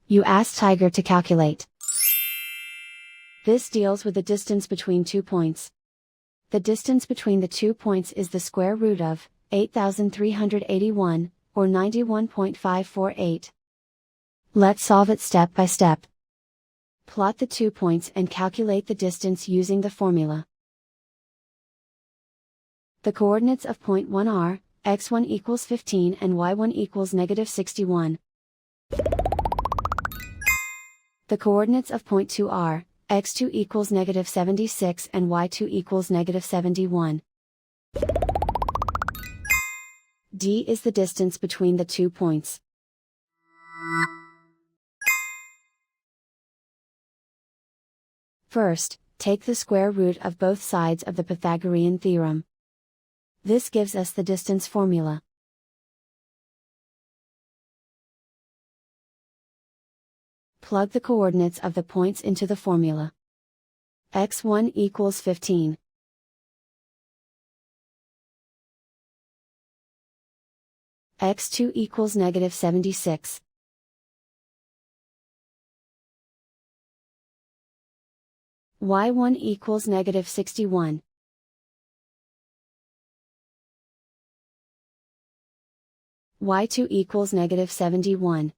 You ask Tiger to calculate. This deals with the distance between 2 points. The distance between the 2 points is the square root of 8,381, or 91.548. Let's solve it step by step. Plot the 2 points and calculate the distance using the formula. The coordinates of point 1 are, x1 equals 15 and y1 equals negative 61. The coordinates of point 2 are, x2 equals negative 76 and y2 equals negative 71. D is the distance between the 2 points. First, take the square root of both sides of the Pythagorean theorem. This gives us the distance formula. Plug the coordinates of the points into the formula. x1 equals 15. x2 equals negative 76. y1 equals negative 61. y2 equals negative 71.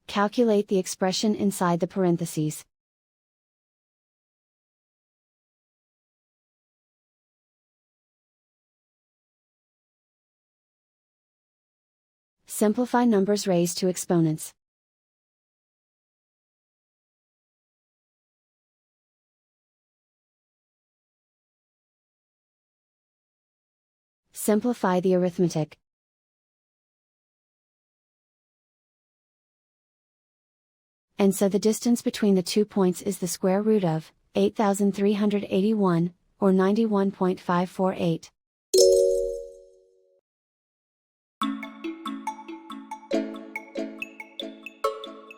Calculate the expression inside the parentheses. Simplify numbers raised to exponents. Simplify the arithmetic. And so the distance between the 2 points is the square root of 8,381, or 91.548.